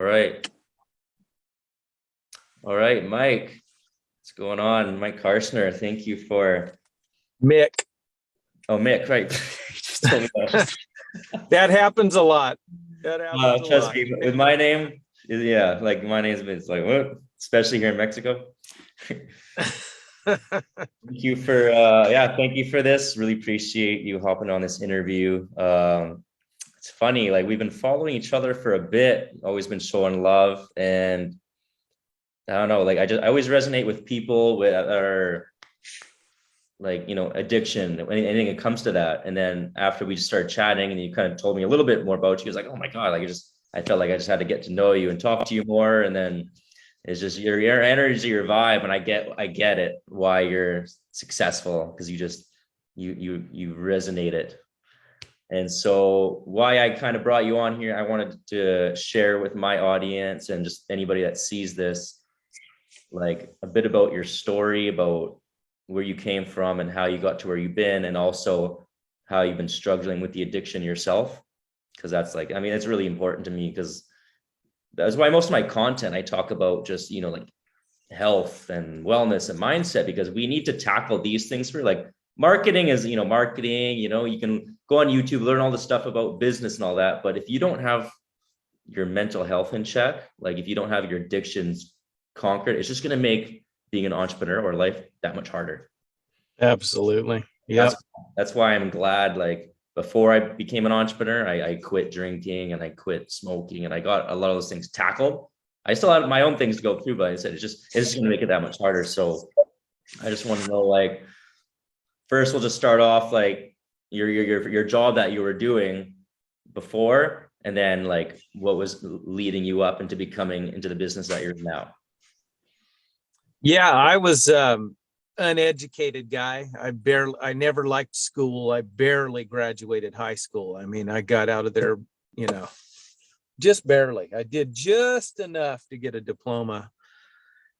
All right. All right, Mike. What's going on? Mike Karshner, thank you for Mick. Oh, Mick, right. You just told me that. That happens a lot. That happens a Trust lot. me, with my name, yeah, like my name's been it's like what? Especially here in Mexico. Thank you for thank you for this. Really appreciate you hopping on this interview. It's funny, like we've been following each other for a bit, always been showing love, and I don't know, like I always resonate with people with are like, addiction, anything that comes to that. And then after we just started chatting and you kind of told me a little bit more about you, he was like, oh my God, like I felt like I just had to get to know you and talk to you more. And then it's just your energy, your vibe. And I get it, why you're successful, because you resonate it. And so why I kind of brought you on here, I wanted to share with my audience and just anybody that sees this, like a bit about your story, about where you came from and how you got to where you've been, and also how you've been struggling with the addiction yourself. Because that's like, I mean, it's really important to me, because that's why most of my content, I talk about just, like health and wellness and mindset, because we need to tackle these things for like marketing is, marketing, you can go on YouTube, learn all the stuff about business and all that. But if you don't have your mental health in check, like if you don't have your addictions conquered, it's just going to make being an entrepreneur or life that much harder. Absolutely. Yeah. That's why I'm glad, like before I became an entrepreneur, I quit drinking and I quit smoking and I got a lot of those things tackled. I still have my own things to go through, but I said it's just going to make it that much harder. So I just want to know, like, first we'll just start off like your job that you were doing before, and then like what was leading you up into becoming into the business that you're in now. Yeah, I was uneducated guy. I never liked school. I barely graduated high school. I mean, I got out of there, just barely. I did just enough to get a diploma.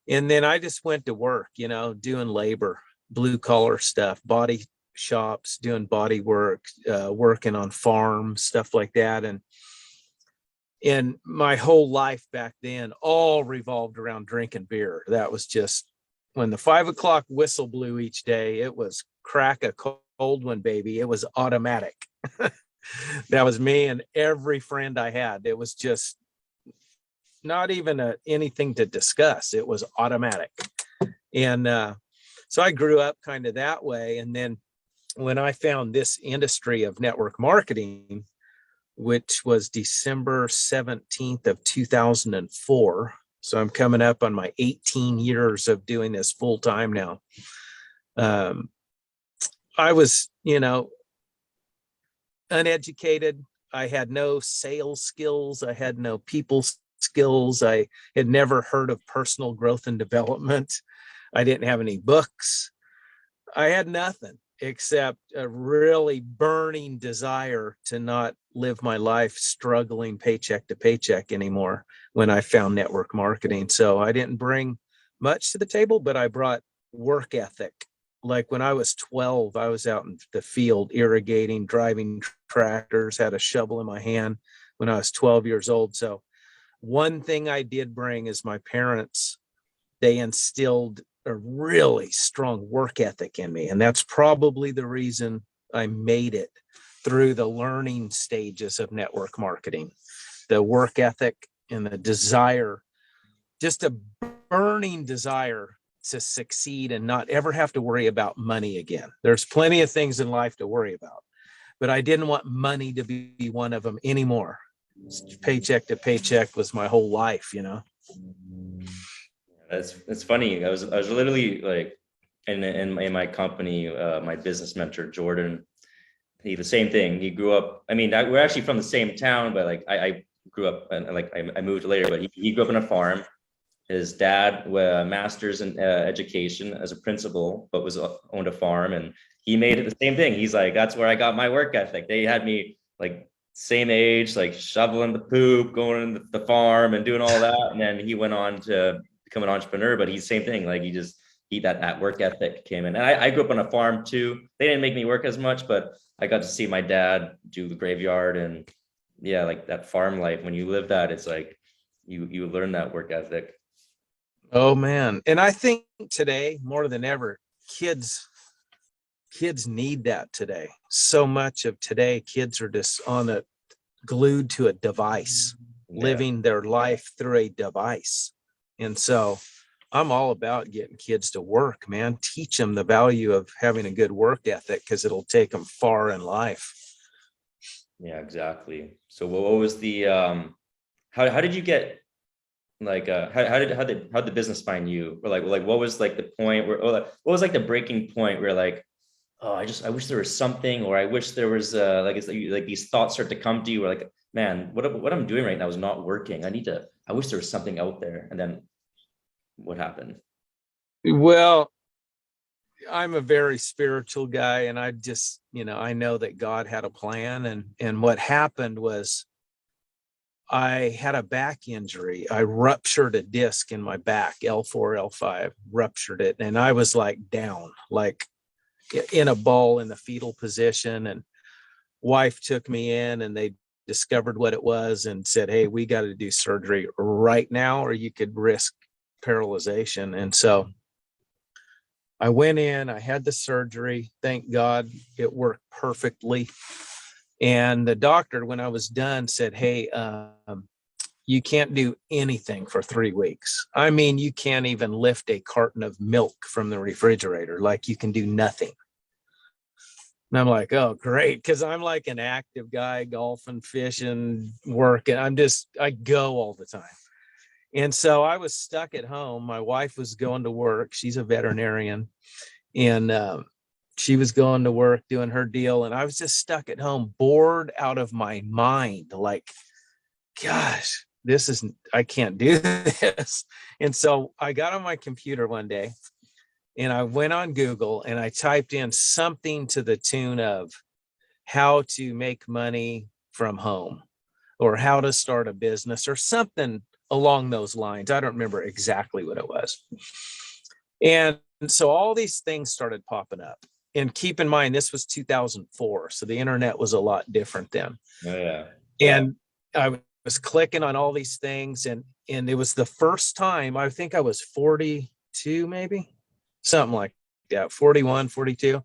And then I just went to work, doing labor, blue collar stuff, body shops, doing body work, working on farms, stuff like that. And my whole life back then all revolved around drinking beer. That was just when the 5 o'clock whistle blew each day, it was crack a cold one, baby. It was automatic. That was me and every friend I had. It was just not even anything to discuss. It was automatic. And so I grew up kind of that way. And then when I found this industry of network marketing, which was December 17th of 2004. So I'm coming up on my 18 years of doing this full time now. I was, uneducated. I had no sales skills. I had no people skills. I had never heard of personal growth and development. I didn't have any books. I had nothing except a really burning desire to not live my life struggling paycheck to paycheck anymore when I found network marketing. So I didn't bring much to the table, but I brought work ethic. Like when I was 12, I was out in the field irrigating, driving tractors, had a shovel in my hand when I was 12 years old. So one thing I did bring is my parents, they instilled a really strong work ethic in me. And that's probably the reason I made it through the learning stages of network marketing. The work ethic and the desire, just a burning desire to succeed and not ever have to worry about money again. There's plenty of things in life to worry about, but I didn't want money to be one of them anymore. Paycheck to paycheck was my whole life, It's funny. I was literally like in my company, my business mentor Jordan. He the same thing. He grew up. I mean, we're actually from the same town, but like I grew up and like I moved later. But he grew up in a farm. His dad, master's in education as a principal, but owned a farm, and he made it the same thing. He's like, that's where I got my work ethic. They had me like same age, like shoveling the poop, going to the farm and doing all that. And then he went on to become an entrepreneur, but he's same thing. Like that work ethic came in. And I grew up on a farm too. They didn't make me work as much, but I got to see my dad do the graveyard, and yeah, like that farm life, when you live that, it's like, you learn that work ethic. Oh man. And I think today more than ever, kids need that today. So much of today, kids are just glued to a device, Yeah. living their life through a device. And so I'm all about getting kids to work, man. Teach them the value of having a good work ethic, because it'll take them far in life. Yeah, exactly. So what was the how did you get like how did the business find you? Or like what was like the point where, or like what was like the breaking point where like, oh, I wish there was something, or I wish there was like, it's like these thoughts start to come to you, where like, man, what I'm doing right now is not working. I wish there was something out there. And then what happened? Well, I'm a very spiritual guy, and I just, I know that God had a plan. And what happened was I had a back injury. I ruptured a disc in my back, L4, L5, ruptured it. And I was like down, like in a ball in the fetal position. And wife took me in, and they discovered what it was and said, hey, we got to do surgery right now, or you could risk paralyzation. And so I went in, I had the surgery. Thank God it worked perfectly. And the doctor, when I was done, said, hey, you can't do anything for 3 weeks. I mean, you can't even lift a carton of milk from the refrigerator. Like, you can do nothing. And I'm like, oh, great. Because I'm like an active guy, golfing, fishing, working. I go all the time. And so I was stuck at home. My wife was going to work. She's a veterinarian. And she was going to work doing her deal. And I was just stuck at home, bored out of my mind. Like, gosh, I can't do this. And so I got on my computer one day, and I went on Google, and I typed in something to the tune of how to make money from home, or how to start a business, or something along those lines. I don't remember exactly what it was. And so all these things started popping up. And keep in mind, this was 2004. So the internet was a lot different then. Oh yeah. And I was clicking on all these things. And it was the first time, I think I was 42, maybe something like that, 41, 42.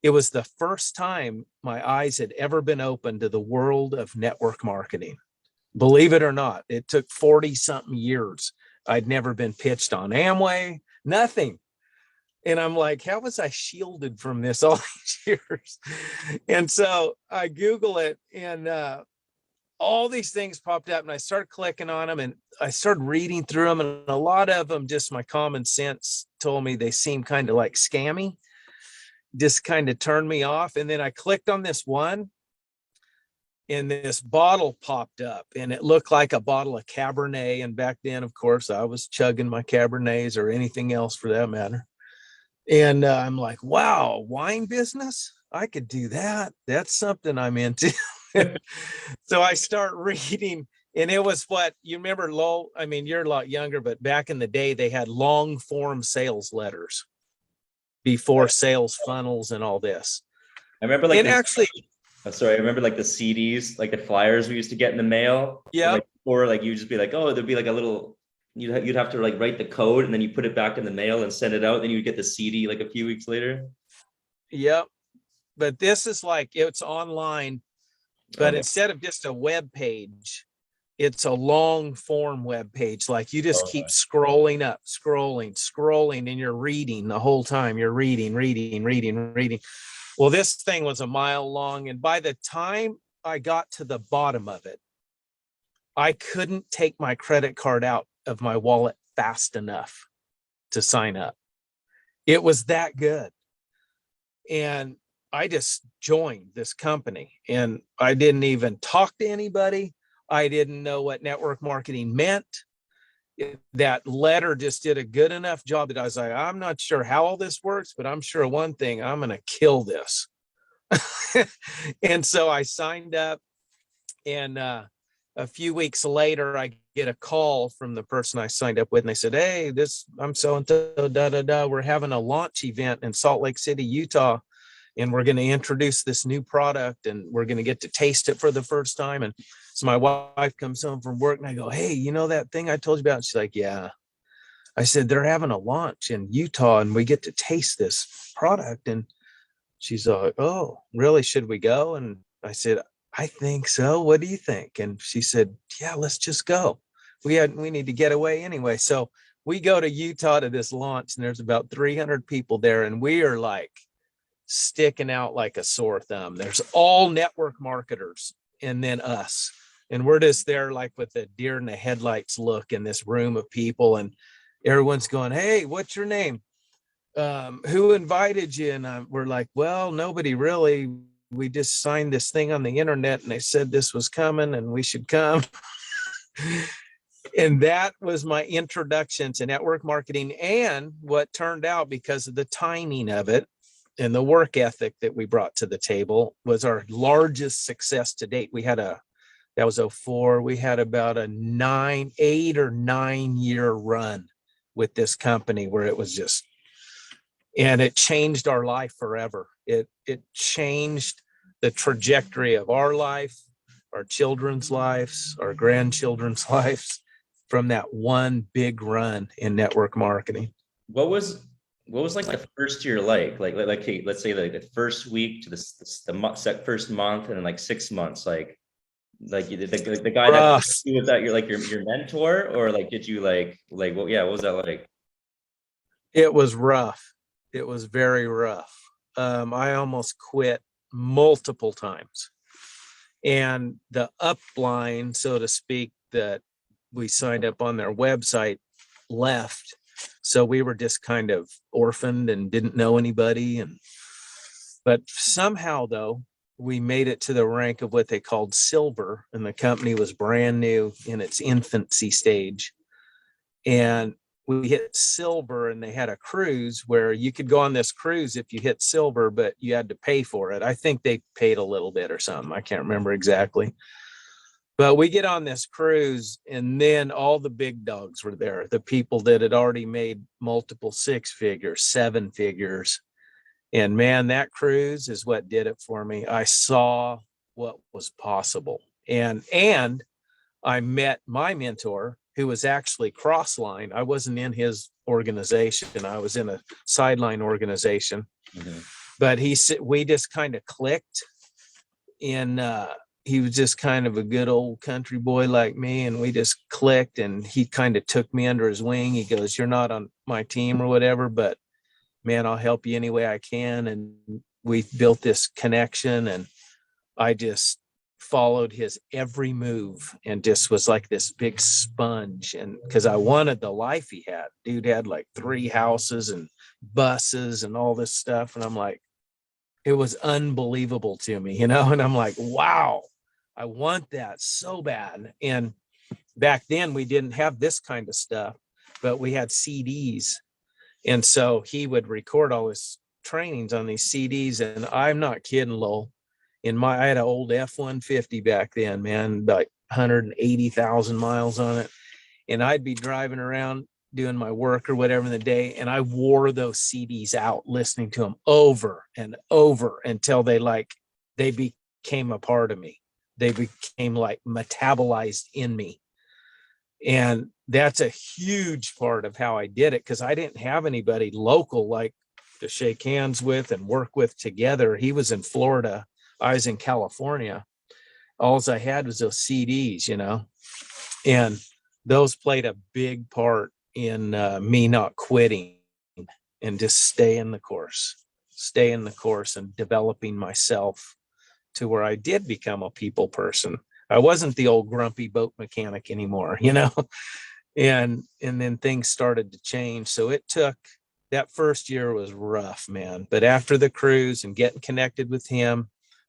It was the first time my eyes had ever been opened to the world of network marketing. Believe it or not, it took 40 something years. I'd never been pitched on Amway, nothing. And I'm like, how was I shielded from this all these years? And so I Google it, and all these things popped up, and I started clicking on them, and I started reading through them. And a lot of them, just my common sense told me they seemed kind of like scammy, just kind of turned me off. And then I clicked on this one, and this bottle popped up, and it looked like a bottle of Cabernet. And back then, of course, I was chugging my Cabernets, or anything else for that matter. And I'm like, wow, wine business? I could do that. That's something I'm into. So I start reading, and it was what you remember, Lowell. I mean, you're a lot younger, but back in the day, they had long form sales letters before sales funnels and all this. I remember like And actually, sorry, I remember like the CDs, like the flyers we used to get in the mail. yeah, Like, or like you just be like, oh, there'd be like a little, you'd have to like write the code, and then you put it back in the mail and send it out. Then you would get the CD like a few weeks later. yeah. But this is like, it's online, but Okay. instead of just a web page, it's a long form web page. Like, you just keep Okay. scrolling up, scrolling, and you're reading the whole time. You're reading. Well, this thing was a mile long. And by the time I got to the bottom of it, I couldn't take my credit card out of my wallet fast enough to sign up. It was that good. And I just joined this company, and I didn't even talk to anybody. I didn't know what network marketing meant. That letter just did a good enough job that I was like, I'm not sure how all this works, but I'm sure one thing, I'm going to kill this. And so I signed up, and a few weeks later, I get a call from the person I signed up with, and they said, hey, I'm so and so, we're having a launch event in Salt Lake City, Utah. and we're going to introduce this new product, and we're going to get to taste it for the first time. And so my wife comes home from work, and I go, hey, you know that thing I told you about? She's like, yeah. I said, they're having a launch in Utah, and we get to taste this product. And she's like, oh, really? Should we go? And I said, I think so. What do you think? And she said, yeah, let's just go. We need to get away anyway. So we go to Utah to this launch, and there's about 300 people there, and we are like sticking out like a sore thumb. There's all network marketers and then us. And we're just there like with a deer in the headlights look in this room of people, and everyone's going, hey, what's your name? Who invited you? And we're like, well, nobody really. We just signed this thing on the internet, and they said this was coming and we should come. And that was my introduction to network marketing. And what turned out, because of the timing of it and the work ethic that we brought to the table, was our largest success to date. That was 04. We had about a 8 or 9 year run with this company where it was just, and it changed our life forever. It changed the trajectory of our life, our children's lives, our grandchildren's lives, from that one big run in network marketing. What was like the first year like hey, let's say like the first week to the first month, and then like 6 months, like the guy that was that your mentor, or like did you like well, yeah, what was that like? It was rough. It was very rough. I almost quit multiple times. And the upline, so to speak, that we signed up on their website left. So we were just kind of orphaned and didn't know anybody. But somehow, though, we made it to the rank of what they called silver, and the company was brand new in its infancy stage. And we hit silver, and they had a cruise where you could go on this cruise if you hit silver, but you had to pay for it. I think they paid a little bit or something. I can't remember exactly. But we get on this cruise, and then all the big dogs were there, the people that had already made multiple 6 figures, 7 figures. And man, that cruise is what did it for me. I saw what was possible. And I met my mentor, who was actually Crossline. I wasn't in his organization. I was in a sideline organization. Mm-hmm. But we just kind of clicked. And he was just kind of a good old country boy like me. And we just clicked, and he kind of took me under his wing. He goes, you're not on my team or whatever, but man, I'll help you any way I can. And we built this connection, and I just followed his every move and just was like this big sponge. And because I wanted the life he had. Dude had like 3 houses and buses and all this stuff. And I'm like, it was unbelievable to me, and I'm like, wow, I want that so bad. And back then we didn't have this kind of stuff, but we had CDs. And so he would record all his trainings on these CDs. And I'm not kidding, Lowell. I had an old F-150 back then, man, about 180,000 miles on it. And I'd be driving around doing my work or whatever in the day, and I wore those CDs out, listening to them over and over until they became a part of me. They became like metabolized in me. And that's a huge part of how I did it, because I didn't have anybody local like to shake hands with and work with together. He was in Florida. I was in California. All I had was those CDs, and those played a big part in me not quitting and just stay in the course and developing myself to where I did become a people person. I wasn't the old grumpy boat mechanic anymore, and then things started to change. So that first year was rough, man. But after the cruise and getting connected with him,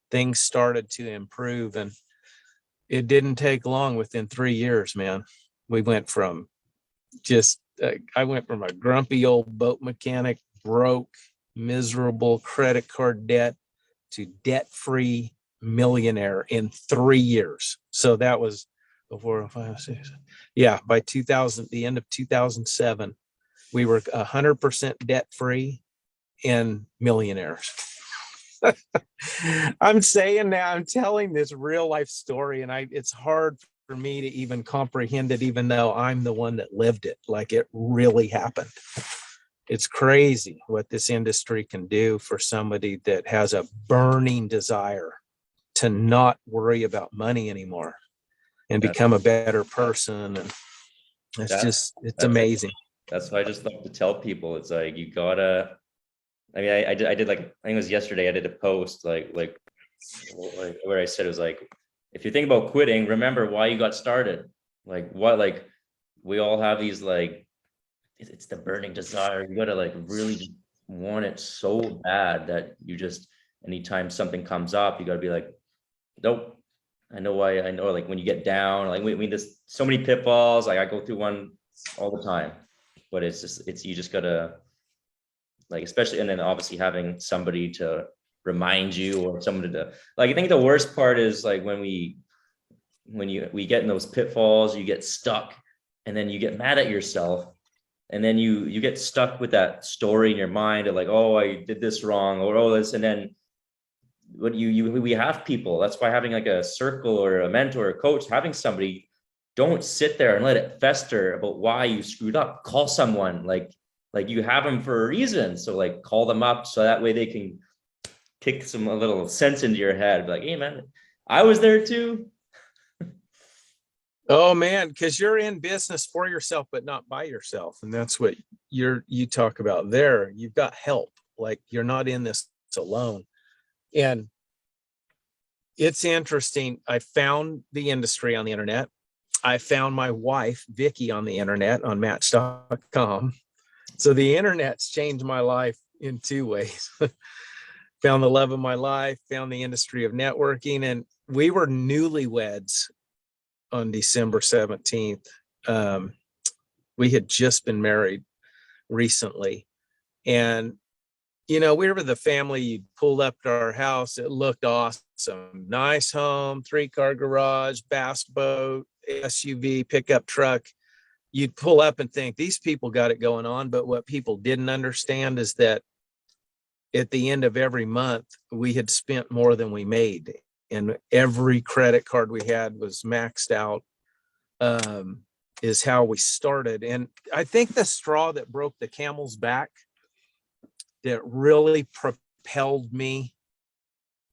things started to improve. And it didn't take long. Within 3 years, man, we went from I went from a grumpy old boat mechanic, broke, miserable credit card debt, to debt-free millionaire in 3 years. So that was before 5, 6. Yeah, by the end of 2007, we were 100% debt-free and millionaires. I'm saying now, I'm telling this real life story, and it's hard for me to even comprehend it, even though I'm the one that lived it. Like it really happened. It's crazy what this industry can do for somebody that has a burning desire to not worry about money anymore and That, become a better person. And that it's that's amazing. that's why I just love to tell people. It's like you gotta. I mean, I did like, I think it was yesterday. I did a post like where I said it was like, if you think about quitting, remember why you got started. Like what, like we all have these like, it's the burning desire. You gotta like really just want it so bad that you just, anytime something comes up, you gotta be like, nope. I know why. I know, like when you get down, like we there's so many pitfalls. Like I go through one all the time, but it's you just gotta, like, especially, and then obviously having somebody to remind you or someone to, like, I think the worst part is like when we get in those pitfalls, you get stuck, and then you get mad at yourself, and then you get stuck with that story in your mind of like, oh, I did this wrong, or oh this, and then what we have people. That's why having like a circle or a mentor or a coach, having somebody, don't sit there and let it fester about why you screwed up. Call someone, like you have them for a reason, so like call them up so that way they can kick a little sense into your head, be like, hey man, I was there too. Oh man, because you're in business for yourself, but not by yourself. And that's what you talk about there. You've got help. Like you're not in this alone. And it's interesting. I found the industry on the internet. I found my wife, Vicky, on the internet on match.com. So the internet's changed my life in two ways. Found the love of my life, found the industry of networking, and we were newlyweds on December 17th. We had just been married recently. And, we were the family. You pulled up to our house. It looked awesome. Nice home, 3-car garage, bass boat, SUV, pickup truck. You'd pull up and think these people got it going on. But what people didn't understand is that at the end of every month, we had spent more than we made. And every credit card we had was maxed out, is how we started. And I think the straw that broke the camel's back that really propelled me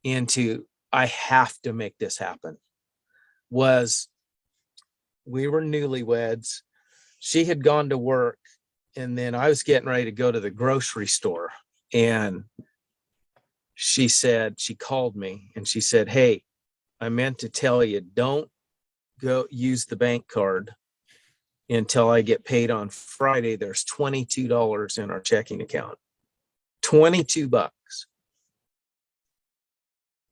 into, I have to make this happen, was we were newlyweds. She had gone to work, and then I was getting ready to go to the grocery store. And she called me and she said, hey, I meant to tell you, don't go use the bank card until I get paid on Friday. There's $22 in our checking account. $22.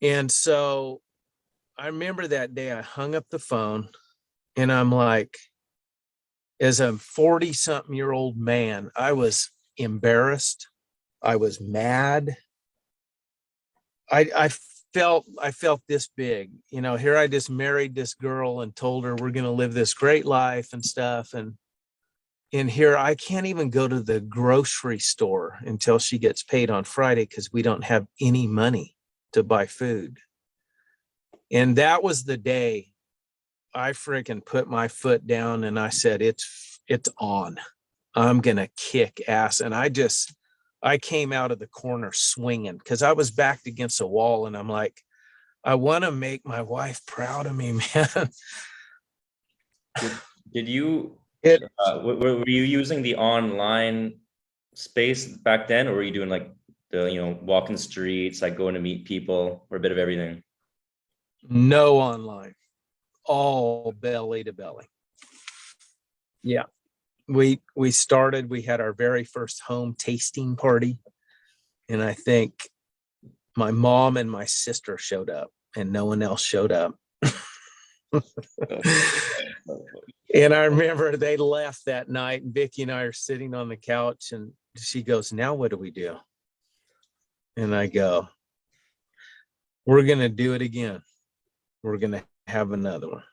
And so I remember that day I hung up the phone, and I'm like, as a 40-something-year-old man, I was embarrassed. I was mad. I felt this big. Here I just married this girl and told her we're going to live this great life and stuff. And here I can't even go to the grocery store until she gets paid on Friday because we don't have any money to buy food. And that was the day I freaking put my foot down and I said, it's on. I'm going to kick ass. And I came out of the corner swinging because I was backed against a wall. And I'm like, I want to make my wife proud of me, man. Did you, It, were you using the online space back then, or were you doing like the, walking streets, like going to meet people, or a bit of everything? no online, all belly to belly. Yeah. We had our very first home tasting party. And I think my mom and my sister showed up and no one else showed up. And I remember they left that night, and Vicki and I are sitting on the couch, and she goes, now what do we do? And I go, we're going to do it again. We're going to have another one.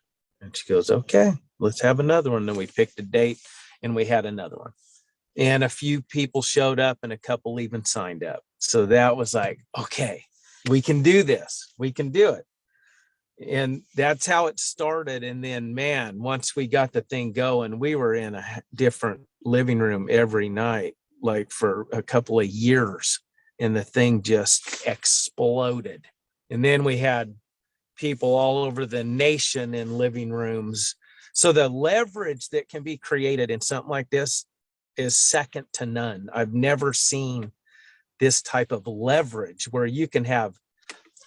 And she goes, okay, let's have another one. And then we picked a date and we had another one. And a few people showed up and a couple even signed up. So that was like, okay, we can do this. We can do it. And that's how it started. And then, man, once we got the thing going, we were in a different living room every night, like for a couple of years. And the thing just exploded. And then we had people all over the nation in living rooms. So the leverage that can be created in something like this is second to none. I've never seen this type of leverage where you can have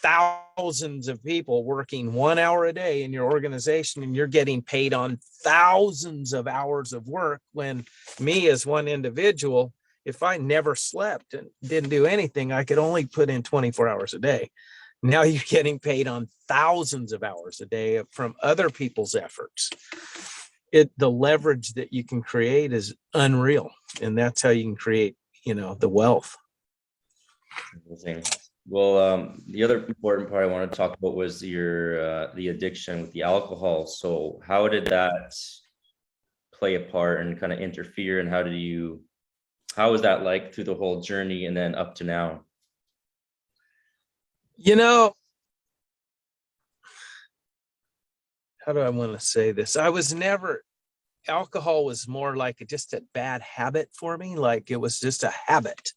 thousands of people working 1 hour a day in your organization and you're getting paid on thousands of hours of work, when me as one individual, if I never slept and didn't do anything, I could only put in 24 hours a day. Now you're getting paid on thousands of hours a day from other people's efforts. The leverage that you can create is unreal. And that's how you can create, the wealth. Amazing. Well, the other important part I want to talk about was the addiction with the alcohol. So how did that play a part and kind of interfere, and how was that like through the whole journey and then up to now? How do I want to say this? Alcohol was more like just a bad habit for me. Like it was just a habit.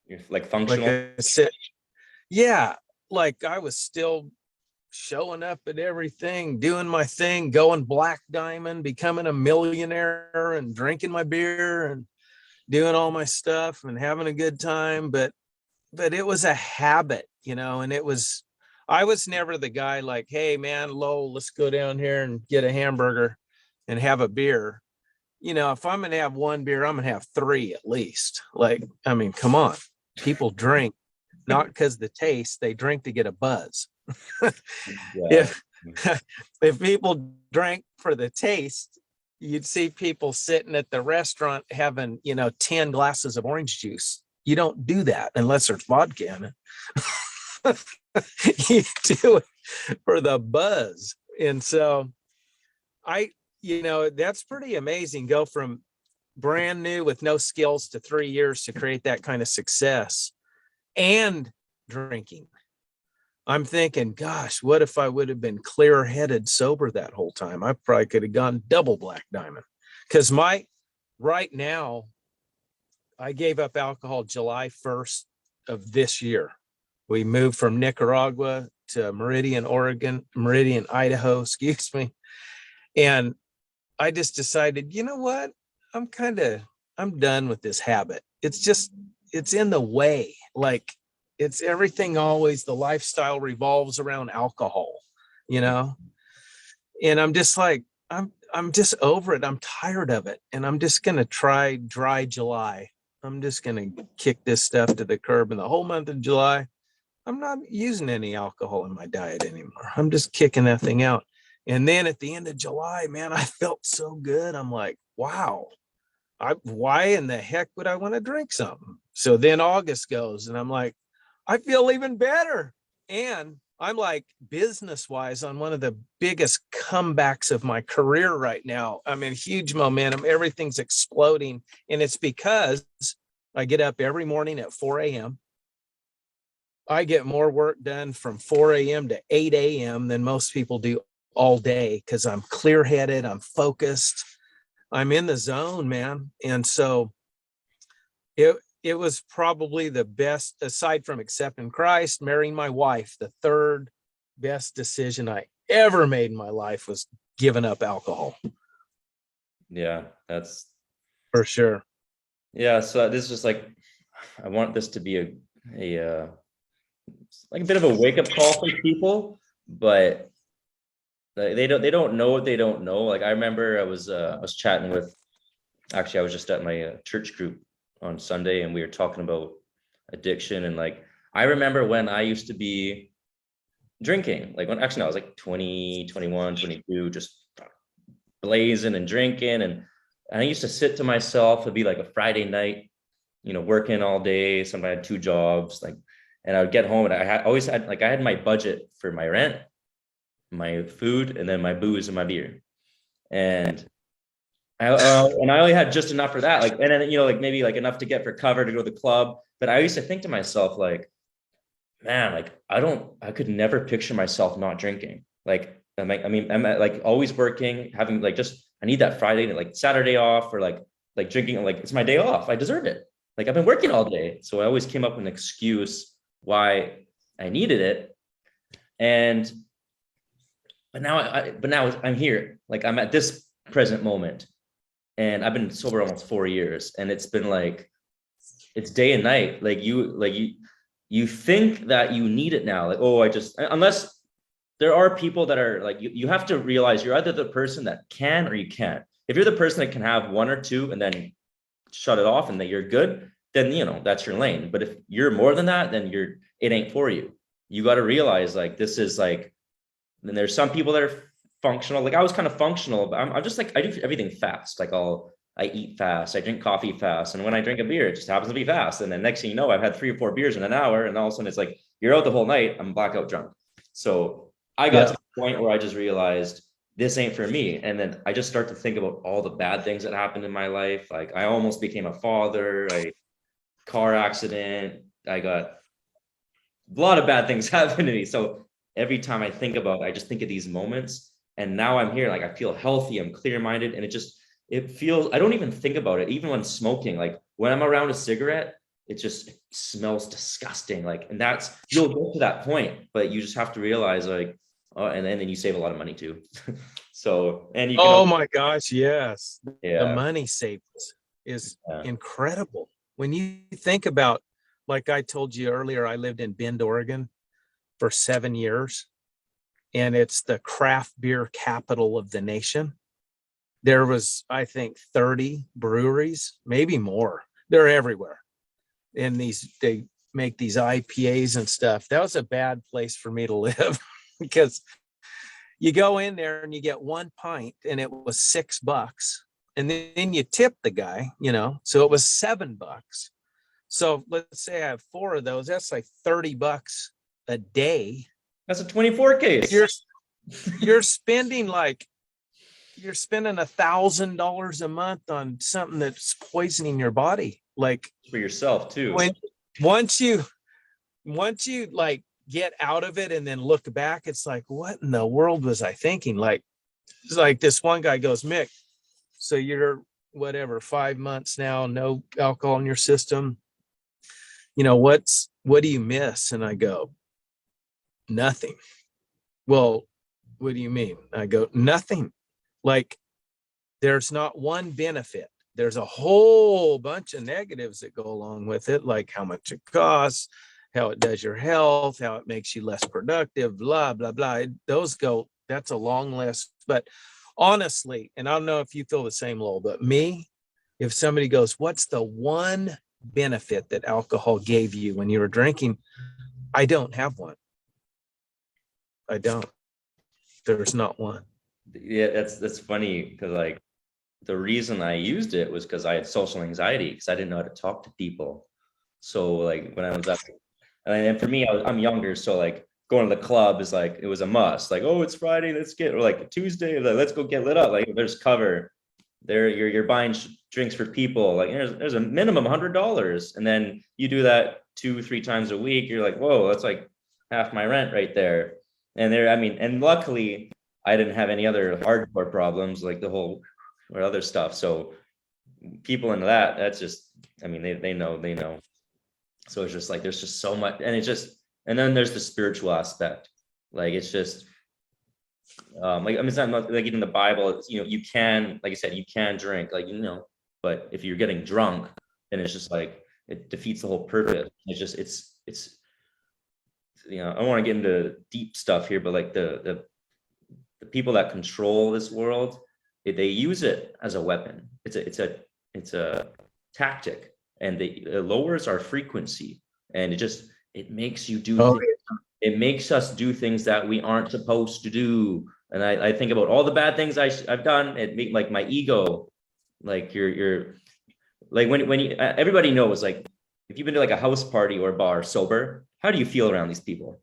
You're like functional? Like I said, yeah, like I was still showing up at everything, doing my thing, going black diamond, becoming a millionaire and drinking my beer and doing all my stuff and having a good time. But it was a habit, and I was never the guy like, hey man, Lowell, let's go down here and get a hamburger and have a beer. If I'm going to have one beer, I'm going to have three at least. Like, I mean, come on. People drink not because the taste, they drink to get a buzz. Yeah. If people drank for the taste, you'd see people sitting at the restaurant having, 10 glasses of orange juice. You don't do that unless there's vodka in it. You do it for the buzz. And so that's pretty amazing. Go from brand new with no skills to 3 years to create that kind of success and drinking. I'm thinking, gosh, what if I would have been clear-headed sober that whole time? I probably could have gone double black diamond. Because right now, I gave up alcohol July 1st of this year. We moved from Nicaragua to Meridian, Idaho, excuse me. And I just decided, you know what? I'm done with this habit. It's in the way. Like it's everything always, the lifestyle revolves around alcohol, and I'm just like, I'm just over it. I'm tired of it. And I'm just going to try dry July. I'm just going to kick this stuff to the curb. And the whole month of July, I'm not using any alcohol in my diet anymore. I'm just kicking that thing out. And then at the end of July, man, I felt so good. I'm like, wow, why in the heck would I want to drink something? So then August goes and I'm like, I feel even better. And I'm like business wise on one of the biggest comebacks of my career right now. I'm in huge momentum. Everything's exploding. And it's because I get up every morning at 4 a.m. I get more work done from 4 a.m. to 8 a.m. than most people do all day because I'm clear-headed, I'm focused, I'm in the zone, man. And so it was probably the best, aside from accepting Christ, marrying my wife, the third best decision I ever made in my life was giving up alcohol. Yeah, that's for sure. Yeah, so this is just like, I want this to be a like a bit of a wake-up call for people, but they don't know what they don't know. Like I remember I was chatting with, actually I was just at my church group on Sunday and we were talking about addiction, and like I remember when I used to be drinking, like when actually no, I was like 20, 21, 22, just blazing and drinking, and I used to sit to myself. It'd be like a Friday night, working all day. Sometimes I had 2 jobs, like, and I would get home and always had like, I had my budget for my rent, my food, and then my booze and my beer. And I only had just enough for that. Like, and then, like maybe like enough to get for cover to go to the club. But I used to think to myself, like, man, like I could never picture myself not drinking. Like, I'm like always working, having like just, I need that Friday, like Saturday off, or like drinking, like it's my day off. I deserve it. Like I've been working all day. So I always came up with an excuse why I needed it. And, but now I'm here. Like I'm at this present moment, and I've been sober almost 4 years, and it's been like, it's day and night. You think that you need it now. Like, oh, I just, unless there are people that are like, you have to realize you're either the person that can or you can't. If you're the person that can have one or two and then shut it off and that you're good, then, that's your lane. But if you're more than that, then it ain't for you. You got to realize like, this is like, then there's some people that are functional. Like I was kind of functional, but I'm just like, I do everything fast. Like I eat fast, I drink coffee fast. And when I drink a beer, it just happens to be fast. And then next thing you know, I've had 3 or 4 beers in an hour. And all of a sudden it's like, you're out the whole night, I'm blackout drunk. So I got to the point where I just realized this ain't for me. And then I just start to think about all the bad things that happened in my life. Like I almost became a father, car accident. I got a lot of bad things happen to me. So every time I think about it, I just think of these moments. And now I'm here, like I feel healthy, I'm clear-minded, and it feels, I don't even think about it. Even when smoking, like when I'm around a cigarette, it smells disgusting. Like, and you'll get to that point, but you just have to realize like, oh, and then you save a lot of money too. So, and you can, Oh my gosh, yes. The yeah, money savings is incredible. When you think about, like I told you earlier, I lived in Bend, Oregon for 7 years, and it's the craft beer capital of the nation. There was, I think, 30 breweries, maybe more. They're everywhere. And they make these IPAs and stuff. That was a bad place for me to live because you go in there and you get 1 pint and it was $6. And then you tip the guy, so it was $7. So let's say I have 4 of those. That's like $30 a day. that's a 24 case. You're spending $1,000 a month on something that's poisoning your body. Like for yourself too. Once you like get out of it and then look back, it's like, what in the world was I thinking? Like, it's like this one guy goes, Mick, so you're whatever, 5 months now, no alcohol in your system. What do you miss? And I go, nothing. Well, what do you mean? I go, nothing. Like, there's not one benefit. There's a whole bunch of negatives that go along with it, like how much it costs, how it does your health, how it makes you less productive, blah, blah, blah. That's a long list. But honestly, and I don't know if you feel the same, Lowell, but me, if somebody goes, what's the one benefit that alcohol gave you when you were drinking? I don't have one. I don't. There's not one. Yeah, that's funny because like the reason I used it was because I had social anxiety because I didn't know how to talk to people. So like when I was up, and for me, I'm younger, so like going to the club is like, it was a must. Like, oh, it's Friday, or like Tuesday, like, let's go get lit up. Like there's cover there, you're buying drinks for people. Like there's a minimum $100, and then you do that 2-3 times a week. You're like, whoa, that's like half my rent right there. And and luckily I didn't have any other hardcore problems like the whole or other stuff. So people into that's just, they know. So it's just like, there's just so much, and then there's the spiritual aspect. Like, it's just, it's not like even the Bible, it's, you can, like I said, you can drink, like, but if you're getting drunk, then it's just like, it defeats the whole purpose. It's I don't want to get into deep stuff here, but like the people that control this world, they use it as a weapon. It's a tactic, and it lowers our frequency, and it makes you do things. It makes us do things that we aren't supposed to do. And I think about all the bad things I've done. It make like my ego, like you're like when you, everybody knows, like if you've been to like a house party or bar sober, how do you feel around these people?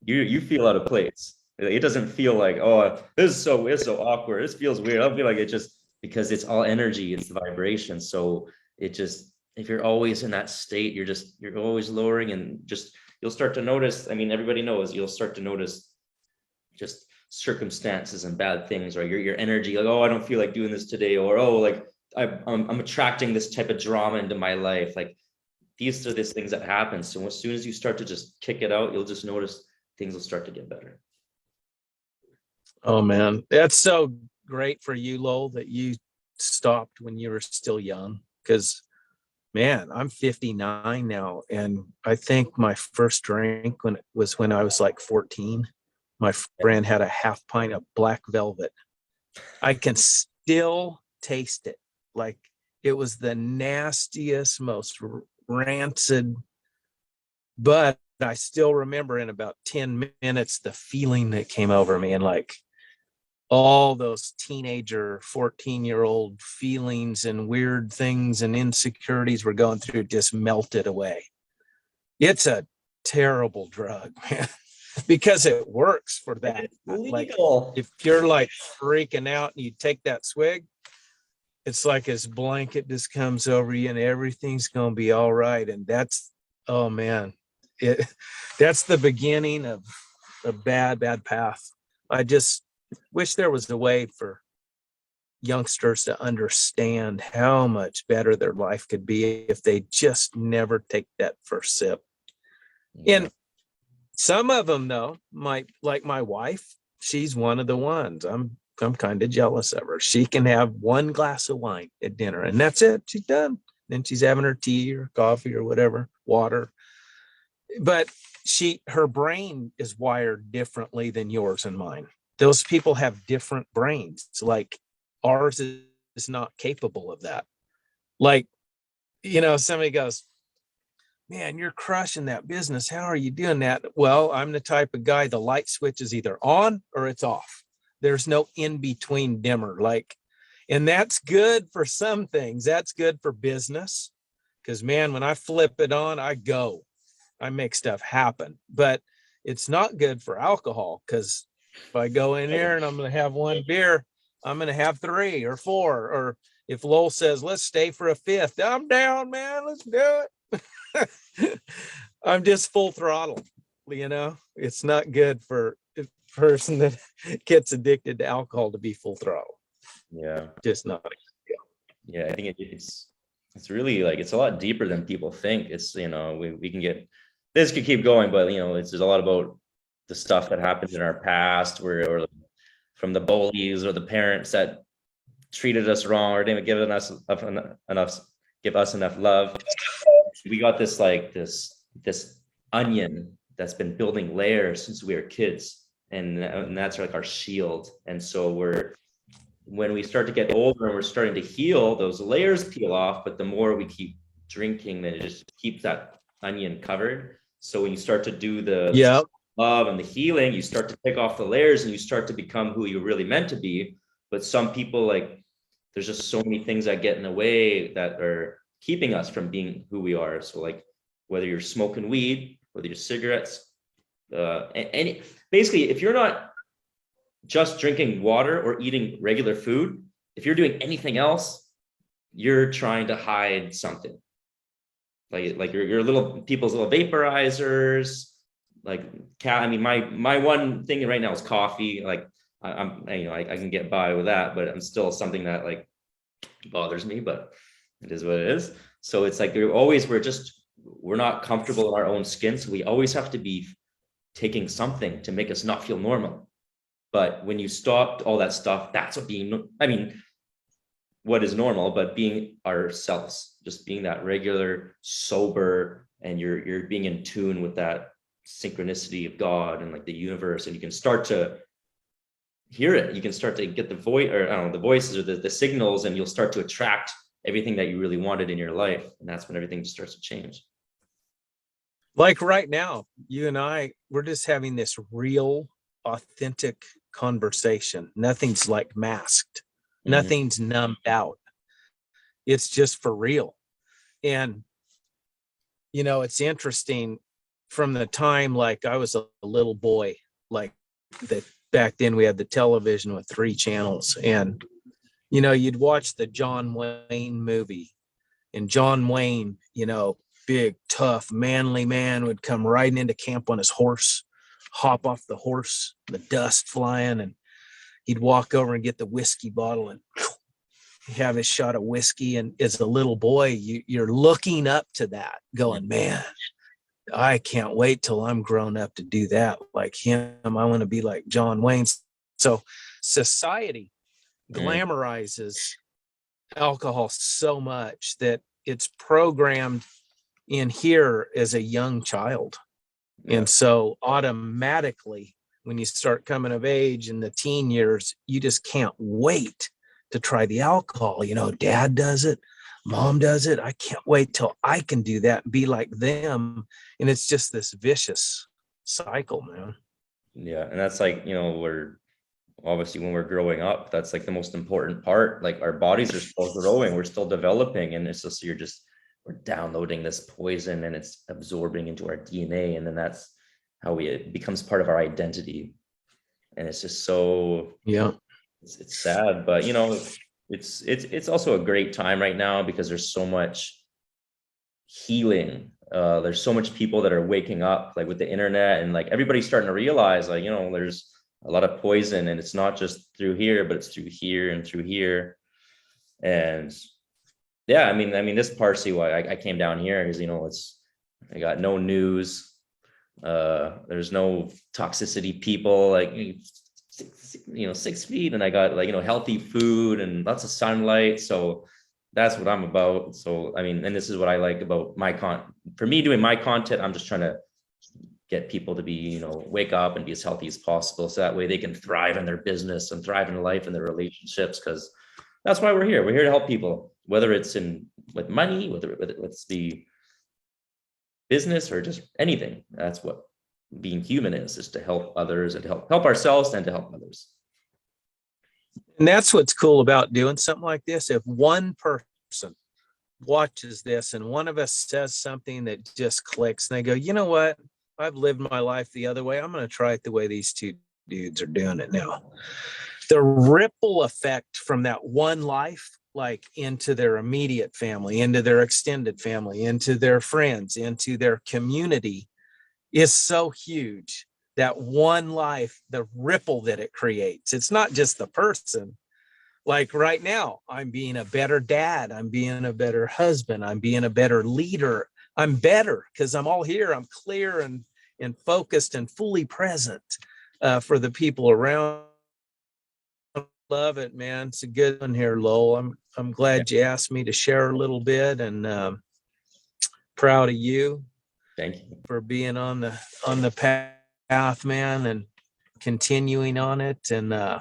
You feel out of place. It doesn't feel like, oh, it's so awkward. This feels weird. I feel like it just, because it's all energy, it's the vibration. So it just, if you're always in that state, you're always lowering, and just, you'll start to notice, I mean, everybody knows, you'll start to notice just circumstances and bad things, or your energy, like, oh, I don't feel like doing this today, or oh, like I'm attracting this type of drama into my life. Like these are these things that happen. So as soon as you start to just kick it out, you'll just notice things will start to get better. Oh man, that's so great for you, Lowell, that you stopped when you were still young. Because man, I'm 59 now, and I think my first drink when I was like 14. My friend had a half pint of black velvet. I can still taste it. Like it was the nastiest, most rancid, but I still remember in about 10 minutes the feeling that came over me, and like all those teenager 14-year-old feelings and weird things and insecurities we're going through just melted away. It's a terrible drug, man, because it works for that. Like if you're like freaking out and you take that swig, it's like this blanket just comes over you and everything's going to be all right. And that's, oh man, that's the beginning of a bad path. I just wish there was a way for youngsters to understand how much better their life could be if they just never take that first sip. Yeah. And some of them though, like my wife, she's one of the ones. I'm kind of jealous of her. She can have one glass of wine at dinner and that's it. She's done. Then she's having her tea or coffee or whatever, water. But her brain is wired differently than yours and mine. Those people have different brains. Like ours is not capable of that. Like, somebody goes, man, you're crushing that business. How are you doing that? Well, I'm the type of guy, the light switch is either on or it's off. There's no in between dimmer. And that's good for some things. That's good for business. Because man, when I flip it on, I make stuff happen. But it's not good for alcohol, because if I go in here and I'm going to have one beer, I'm going to have 3 or 4. Or if Lowell says, let's stay for a 5th, I'm down, man. Let's do it. I'm just full throttle. It's not good for a person that gets addicted to alcohol to be full throttle. Yeah. Just not. Yeah. I think it's really like, it's a lot deeper than people think. It's, we can get, this could keep going, but there's a lot about the stuff that happened in our past, or from the bullies or the parents that treated us wrong or didn't give us enough love. We got this onion that's been building layers since we were kids, and that's like our shield. And so when we start to get older and we're starting to heal, those layers peel off, but the more we keep drinking, then it just keeps that onion covered. So when you start to do the love and the healing, you start to take off the layers and you start to become who you really meant to be. But some people, like, there's just so many things that get in the way that are keeping us from being who we are. So like, whether you're smoking weed, whether you're cigarettes, basically, if you're not just drinking water or eating regular food, if you're doing anything else, you're trying to hide something. Like your little people's little vaporizers, my one thing right now is coffee. Like I can get by with that, but I'm still something that like bothers me, but it is what it is. So it's like we're not comfortable in our own skin. So we always have to be taking something to make us not feel normal. But when you stop all that stuff, that's what is normal, but being ourselves, just being that regular, sober, and you're being in tune with that synchronicity of God and like the universe, and you can start to hear it. You can start to get the voices or the signals, and you'll start to attract everything that you really wanted in your life. And that's when everything starts to change. Like right now, you and we're just having this real, authentic conversation. Nothing's like masked. Nothing's numbed out. It's just for real. And, it's interesting from the time, like I was a little boy, like back then we had the television with 3 channels, and, you'd watch the John Wayne movie And John Wayne, big, tough, manly man, would come riding into camp on his horse, hop off the horse, the dust flying, and he'd walk over and get the whiskey bottle and have his shot of whiskey. And as a little boy, you're looking up to that, going, man, I can't wait till I'm grown up to do that like him. I want to be like John Wayne. So society glamorizes alcohol so much that it's programmed in here as a young child. And so automatically, when you start coming of age in the teen years, you just can't wait to try the alcohol. Dad does it, mom does it. I can't wait till I can do that and be like them. And it's just this vicious cycle, man. Yeah. And that's like, we're obviously, when we're growing up, that's like the most important part. Like our bodies are still growing, we're still developing, and it's just, we're downloading this poison and it's absorbing into our DNA. And then that's how it becomes part of our identity. And it's just so, it's sad, but it's also a great time right now because there's so much healing. There's so much people that are waking up, like with the internet, and like everybody's starting to realize, like, there's a lot of poison, and it's not just through here, but it's through here and through here. And yeah, I mean, this partially why I came down here is, I got no news. There's no toxicity people, like, 6 feet, and I got, like, healthy food and lots of sunlight. So that's what I'm about. So, I mean, and this is what I like about for me doing my content. I'm just trying to get people to be, wake up and be as healthy as possible. So that way they can thrive in their business and thrive in life and their relationships. Cause that's why we're here. We're here to help people, whether it's with money, whether it's the business or just anything. That's what being human is to help others and to help ourselves and to help others. And that's what's cool about doing something like this. If one person watches this and one of us says something that just clicks, and they go, you know what? I've lived my life the other way. I'm going to try it the way these two dudes are doing it now. The ripple effect from that one life, like into their immediate family, into their extended family, into their friends, into their community, is so huge. That one life, the ripple that it creates. It's not just the person. Like right now, I'm being a better dad. I'm being a better husband. I'm being a better leader. I'm better because I'm all here. I'm clear and focused and fully present for the people around. Love it, man. It's a good one here, Lowell. I'm glad you asked me to share a little bit, and proud of you. Thank you for being on the path, man, and continuing on it. And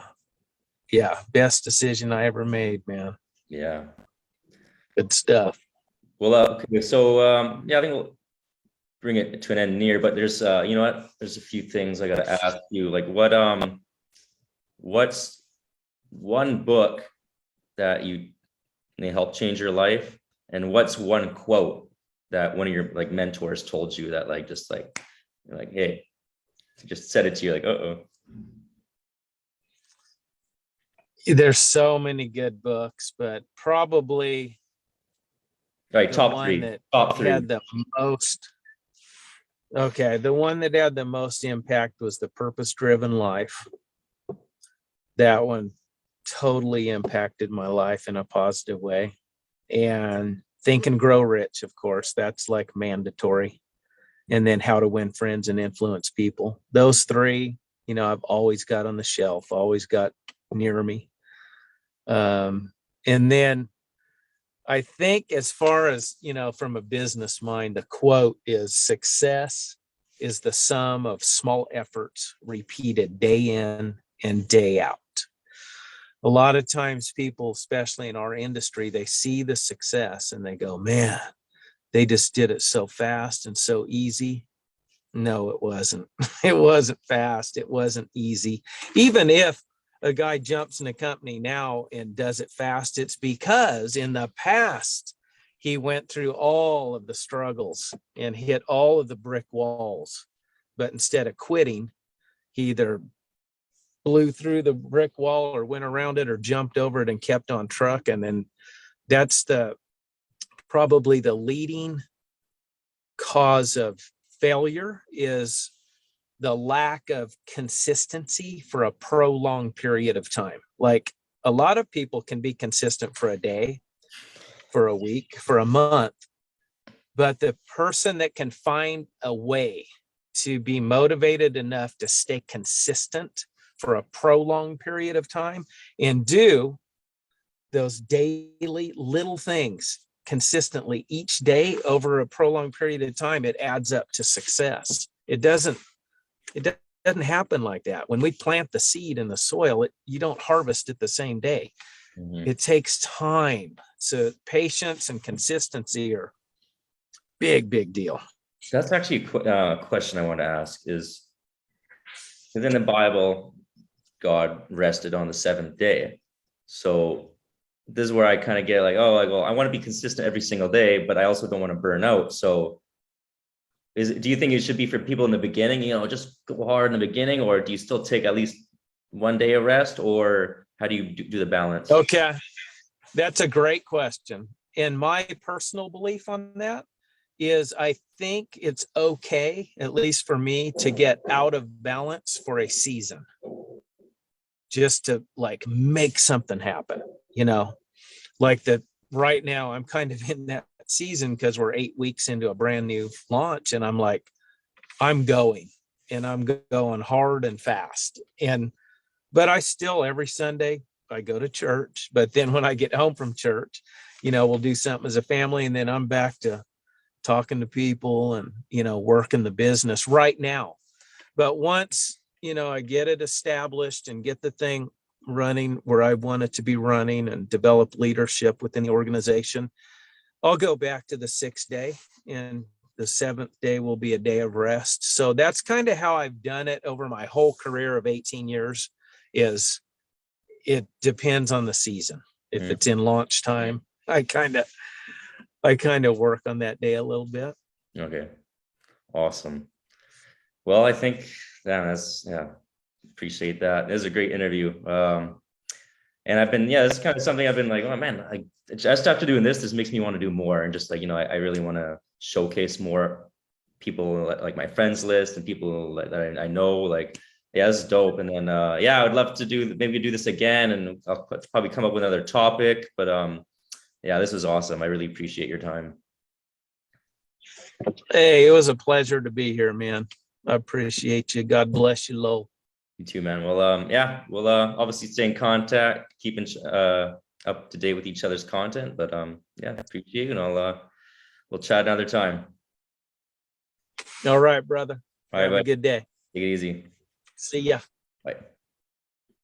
best decision I ever made, man. Yeah, good stuff. Well, okay, so I think we'll bring it to an end near, but there's there's a few things I gotta ask you. Like, what's one book that may help change your life, and what's one quote that one of your like mentors told you that you're like, hey, just said it to you, like, There's so many good books, but probably all right, top three had the most. Okay, the one that had the most impact was The Purpose-Driven Life. That one totally impacted my life in a positive way. And Think and Grow Rich, of course, that's like mandatory. And then How to Win Friends and Influence People. Those three, I've always got on the shelf, always got near me. And then I think as far as, from a business mind, the quote is success is the sum of small efforts repeated day in and day out. A lot of times people, especially in our industry, they see the success and they go, man, they just did it so fast and so easy. No, it wasn't. It wasn't fast. It wasn't easy. Even if a guy jumps in a company now and does it fast, it's because in the past, he went through all of the struggles and hit all of the brick walls. But instead of quitting, he either blew through the brick wall or went around it or jumped over it and kept on trucking. And that's the probably the leading cause of failure is the lack of consistency for a prolonged period of time. Like a lot of people can be consistent for a day, for a week, for a month, but the person that can find a way to be motivated enough to stay consistent for a prolonged period of time and do those daily little things consistently each day over a prolonged period of time, it adds up to success. It doesn't happen like that. When we plant the seed in the soil, you don't harvest it the same day. Mhm. It takes time. So patience and consistency are big deal. That's actually a question I want to ask is, within the Bible, God rested on the seventh day. So this is where I kind of get like, oh, like, well, I want to be consistent every single day, but I also don't want to burn out. So do you think it should be for people in the beginning, just go hard in the beginning, or do you still take at least one day of rest, or how do you do the balance? Okay. That's a great question. And my personal belief on that is I think it's okay, at least for me, to get out of balance for a season, just to like make something happen, like that right now I'm kind of in that season because we're 8 weeks into a brand new launch and I'm like, I'm going and I'm going hard and fast. But I still every Sunday I go to church, but then when I get home from church, we'll do something as a family and then I'm back to talking to people and, working the business right now. But once, I get it established and get the thing running where I want it to be running and develop leadership within the organization, I'll go back to the 6th day and the 7th day will be a day of rest. So that's kind of how I've done it over my whole career of 18 years is it depends on the season. If it's in launch time, I kind of work on that day a little bit. Okay. Awesome. Well, I think appreciate that. It was a great interview. And I've been, it's kind of something I've been like, oh man, I just after doing this makes me want to do more. And just like, I really want to showcase more people like my friends list and people that I know, like, yeah, this is dope. And then, I would love to maybe do this again and I'll probably come up with another topic, but, this was awesome. I really appreciate your time. Hey, it was a pleasure to be here, man. I appreciate you. God bless you, Lowell. You too, man. Well, we'll obviously stay in contact, keeping up to date with each other's content. But appreciate you, and we'll chat another time. All right, brother. All right, have a good day. Take it easy. See ya. Bye.